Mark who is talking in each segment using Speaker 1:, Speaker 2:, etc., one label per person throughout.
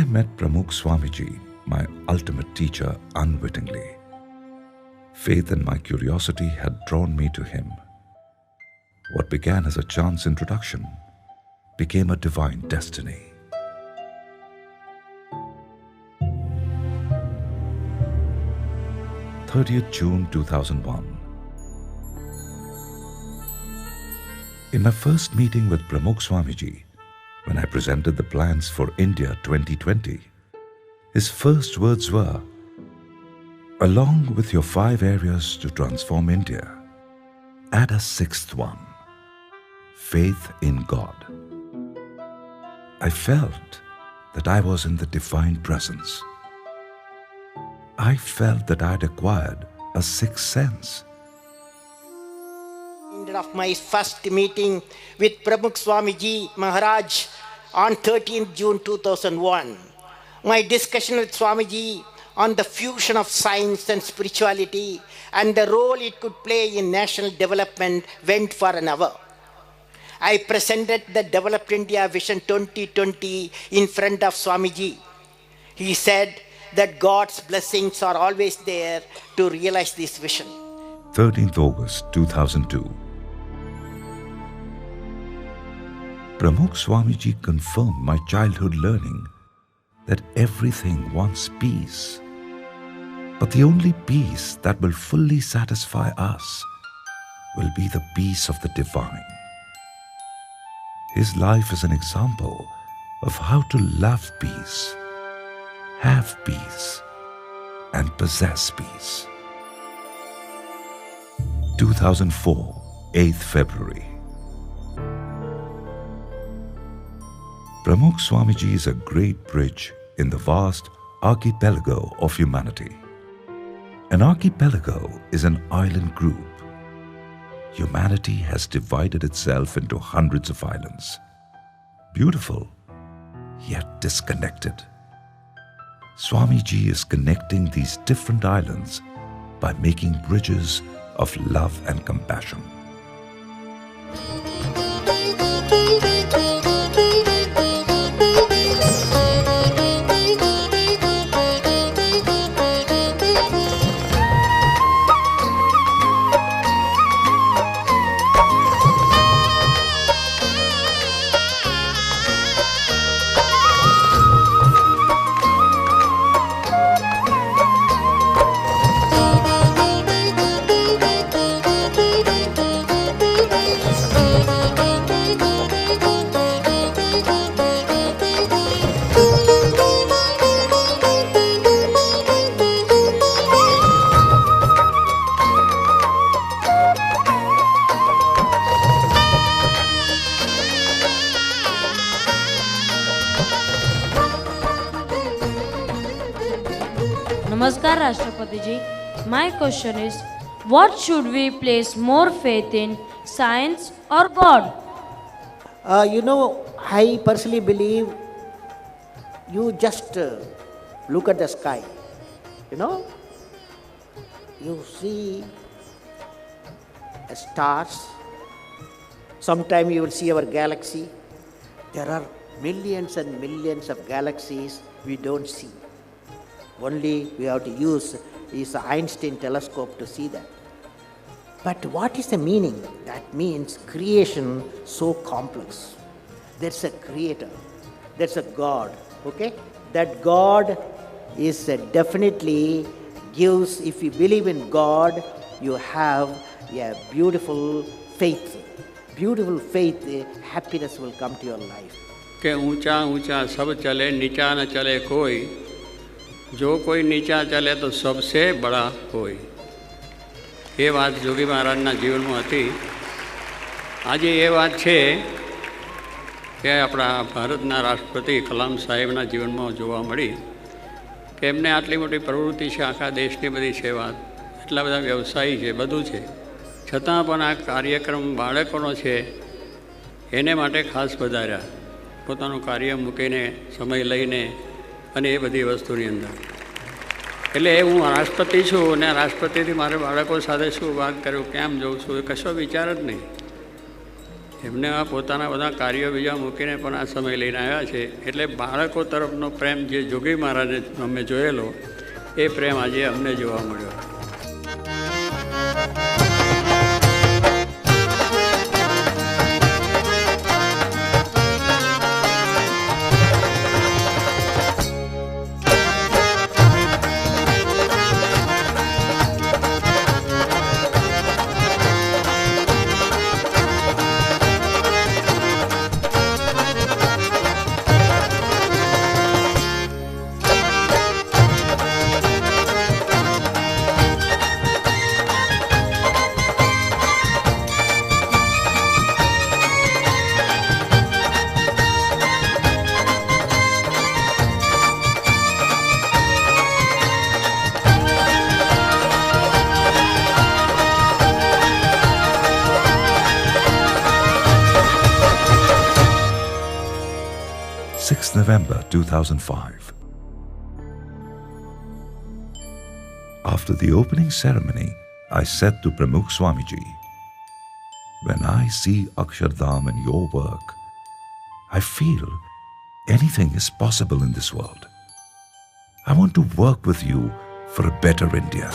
Speaker 1: met Pramukh Swamiji, my ultimate teacher, unwittingly. Faith and my curiosity had drawn me to him. What began as a chance introduction became a divine destiny. June 2001. In my first meeting with Pramukh Swamiji, when I presented the plans for India 2020, his first words were, "Along with your 5 areas to transform India, add a 6th one, faith in God." I felt that I was in the divine presence. I felt that I had acquired a 6th sense.
Speaker 2: Of my first meeting with Pramukh Swamiji Maharaj on 13th June 2001. My discussion with Swamiji on the fusion of science and spirituality and the role it could play in national development went for an hour. I presented the Developed India Vision 2020 in front of Swamiji. He said that God's blessings are always there to realize this vision.
Speaker 1: 13th August 2002. Pramukh Swamiji confirmed my childhood learning that everything wants peace. But the only peace that will fully satisfy us will be the peace of the divine. His life is an example of how to love peace, have peace, and possess peace. 2004, 8th February. Pramukh Swamiji is a great bridge in the vast archipelago of humanity. An archipelago is an island group. Humanity has divided itself into hundreds of islands. Beautiful, yet disconnected. Swamiji is connecting these different islands by making bridges of love and compassion.
Speaker 3: Namaskar Rashtrapati Ji. My question is, what should we place more faith in, science or God?
Speaker 2: I personally believe you just look at the sky. You see stars. Sometime you will see our galaxy. There are millions and millions of galaxies we don't see. Only we have to use is the Einstein telescope to see that. But what is the meaning? That means creation so complex. There's a creator. There's a God. Okay? That God is definitely gives, if you believe in God, you have a beautiful faith. Beautiful faith, happiness will come to your life.
Speaker 4: के ऊंचा ऊंचा सब चले, नीचा न चले कोई. जो कोई नीचा चले तो सबसे बड़ा कोई. ये बात जोगी महाराजना जीवन में थी. आज ये बात है कि अपना भारतना राष्ट्रपति कलाम साहेबना जीवन में जोवा मળી કે એમને આટલી મોટી પ્રવૃત્તિ છે, આખા દેશની બધી સેવા, એટલા બધા વ્યવસાયી છે, બધું છે, છતાં પણ આ કાર્યક્રમ બાળકોનો છે એને માટે ખાસ વધાર્યા. પોતાનું કાર્ય મૂકીને સમય લઈને અને એ બધી વસ્તુની અંદર. એટલે હું રાષ્ટ્રપતિ છું અને રાષ્ટ્રપતિથી મારે બાળકો સાથે શું વાત કરું, કેમ જઉં છું, એ કશો વિચાર જ નહીં. એમને આ પોતાના બધા કાર્યો બીજા મૂકીને પણ આ સમય લઈને આવ્યા છે. એટલે બાળકો તરફનો પ્રેમ જે જોગી મહારાજે અમે જોયેલો એ પ્રેમ આજે અમને જોવા મળ્યો.
Speaker 1: November 2005. After the opening ceremony, I said to Pramukh Swamiji, "When I see Akshardham and your work, I feel anything is possible in this world. I want to work with you for a better India."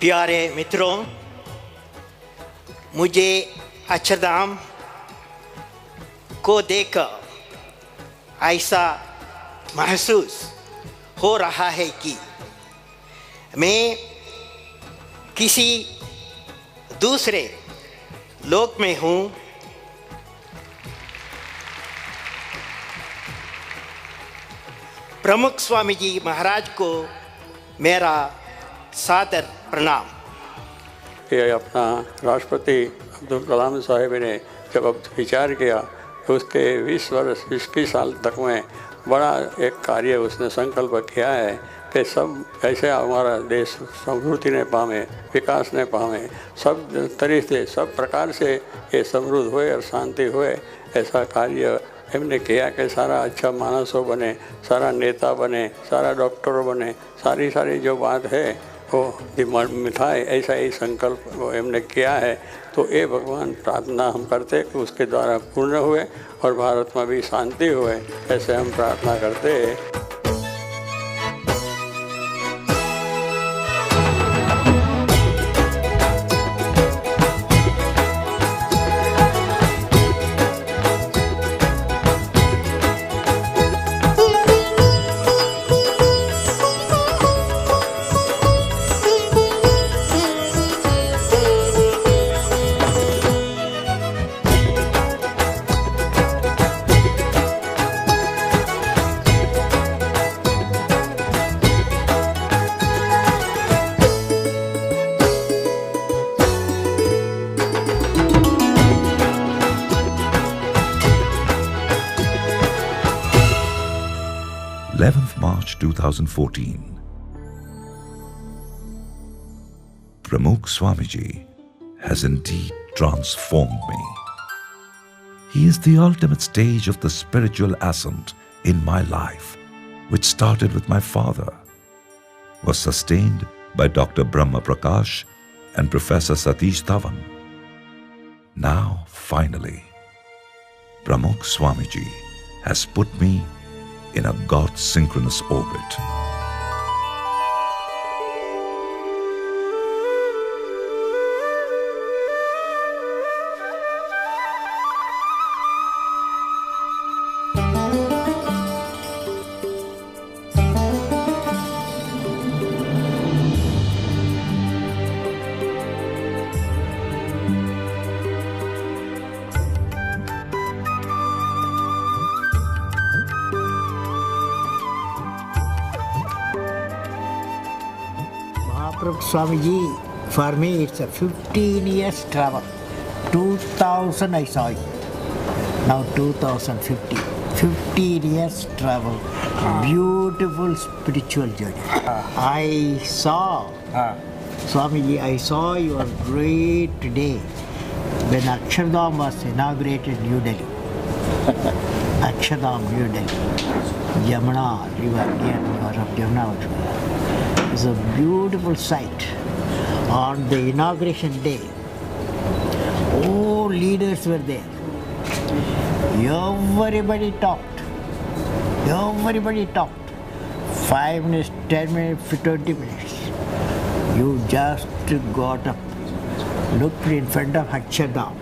Speaker 2: प्यारे मित्रों, मुझे अक्षरधाम को देखकर ऐसा महसूस हो रहा है कि मैं किसी दूसरे लोक में हूँ. प्रमुख स्वामी जी महाराज को मेरा सादर प्रणाम.
Speaker 4: ये अपना राष्ट्रपति अब्दुल कलाम साहब ने जब अब विचार किया तो उसके 21 साल तक में बड़ा एक कार्य उसने संकल्प किया है कि सब कैसे हमारा देश समृद्धि ने पावे, विकास ने पावे, सब तरीके सब प्रकार से ये समृद्ध हुए और शांति हुए. ऐसा कार्य हमने किया कि सारा अच्छा मानसों बने, सारा नेता बने, सारा डॉक्टर बने, सारी जो बात है वो दिमाग में था. ऐसा ही संकल्प हमने किया है. तो ये भगवान प्रार्थना हम करते कि उसके द्वारा पूर्ण हुए और भारत में भी शांति हुए, ऐसे हम प्रार्थना करते हैं.
Speaker 1: March 2014. Pramukh Swamiji has indeed transformed me. He is the ultimate stage of the spiritual ascent in my life, which started with my father, was sustained by Dr. Brahma Prakash and Professor Satish Dhawan. Now, finally, Pramukh Swamiji has put me in a God-synchronous orbit.
Speaker 2: Mahaprabhu Swamiji, for me it's a 15 years travel. 2000 I saw you. Now 2050. 15 years travel. Beautiful spiritual journey. I saw, Swamiji, I saw your great day when Akshardham was inaugurated in New Delhi. Akshardham, New Delhi. Yamuna river, near river of Yamuna river. It's a beautiful sight. On the inauguration day, all leaders were there. Everybody talked. Everybody talked. 5 minutes, 10 minutes, 20 minutes. You just got up, looked in front of Akshardham,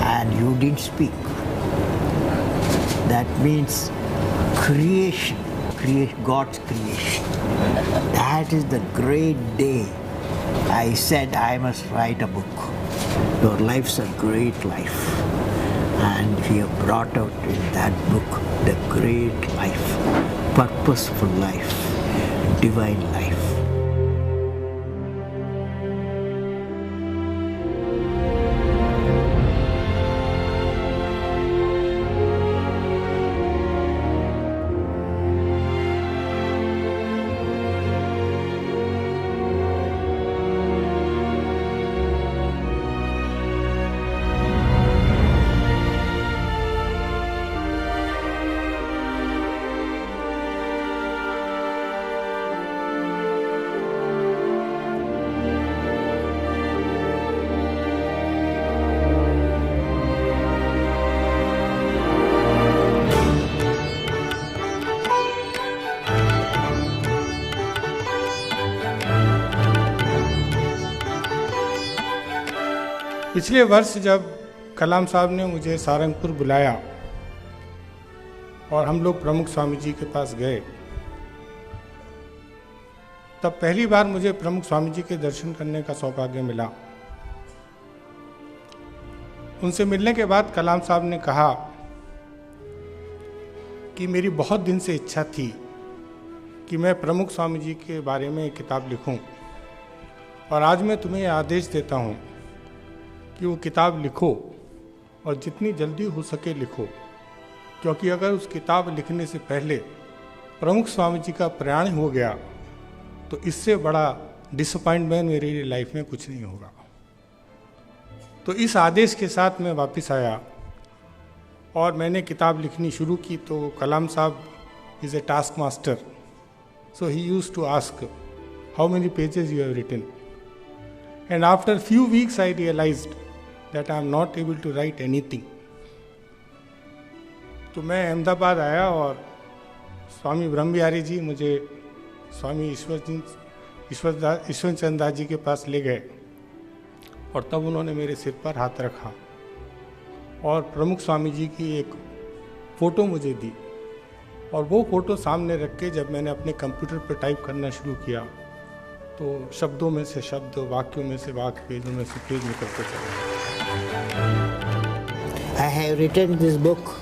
Speaker 2: and you didn't speak. That means creation, God's creation. That is the great day. I said I must write a book. Your life's a great life. And we have brought out in that book the great life, purposeful life, divine life.
Speaker 5: पिछले वर्ष जब कलाम साहब ने मुझे सारंगपुर बुलाया और हम लोग प्रमुख स्वामी जी के पास गए, तब पहली बार मुझे प्रमुख स्वामी जी के दर्शन करने का सौभाग्य मिला। उनसे मिलने के बाद कलाम साहब ने कहा कि मेरी बहुत दिन से इच्छा थी कि मैं प्रमुख स्वामी जी के बारे में एक किताब लिखूं, और आज मैं तुम्हें यह आदेश देता हूं कि वो किताब लिखो और जितनी जल्दी हो सके लिखो, क्योंकि अगर उस किताब लिखने से पहले प्रमुख स्वामी जी का प्रयाण हो गया तो इससे बड़ा डिसअपॉइंटमेंट मेरी लाइफ में कुछ नहीं होगा। तो इस आदेश के साथ मैं वापस आया और मैंने किताब लिखनी शुरू की। तो कलाम साहब is a task master, so he used to ask how many pages you have written, and after few weeks I realized that I am not able to write anything. तो मैं अहमदाबाद आया और स्वामी ब्रह्म बिहारी जी मुझे स्वामी ईश्वर चंद दास जी के पास ले गए, और तब उन्होंने मेरे सिर पर हाथ रखा और प्रमुख स्वामी जी की एक फ़ोटो मुझे दी, और वो फ़ोटो सामने रख के जब मैंने अपने कंप्यूटर पर टाइप करना शुरू किया तो शब्दों में से शब्द, वाक्यों में से वाक्य, पेजों में से पेज निकलते चले।
Speaker 2: I have written this book.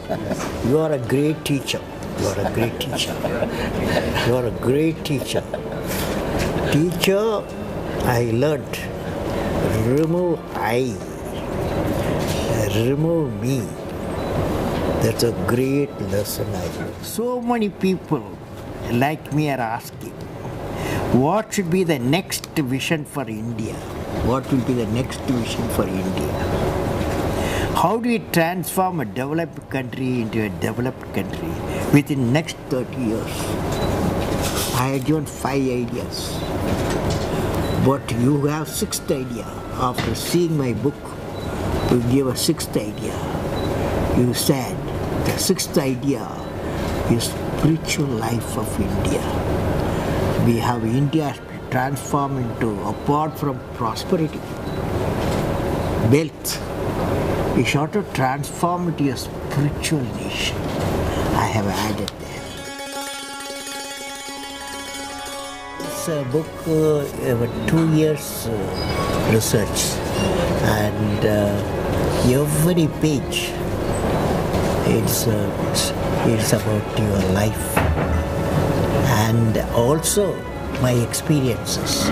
Speaker 2: You are a great teacher. You are a great teacher. You are a great teacher. Teacher, I learnt. Remove I. Remove me. That's a great lesson I learned. So many people like me are asking, what should be the next vision for India? What will be the next vision for India? How do we transform a developed country into a developed country within next 30 years? I had given 5 ideas. But you have 6th idea. After seeing my book, you gave a 6th idea. You said the 6th idea is spiritual life of India. We have India transformed into, apart from prosperity, wealth, we should to transform it into a spiritual nation. I have added there. This book, over 2 years research, and every page it's about your life and also my experiences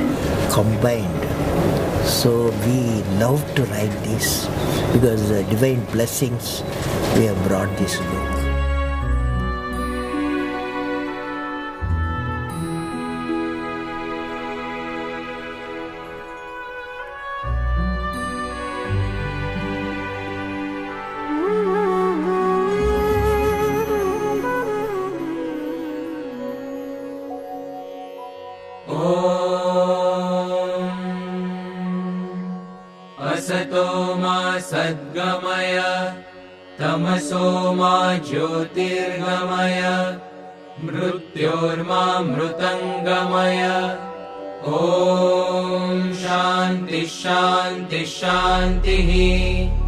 Speaker 2: combined. So we love to write this because the divine blessings we have brought this book.
Speaker 6: असतो मा सद्गमय तमसो मा ज्योतिर्गमय मृत्योर्मा मृतंगमय। ॐ शान्ति शान्ति शान्तिः।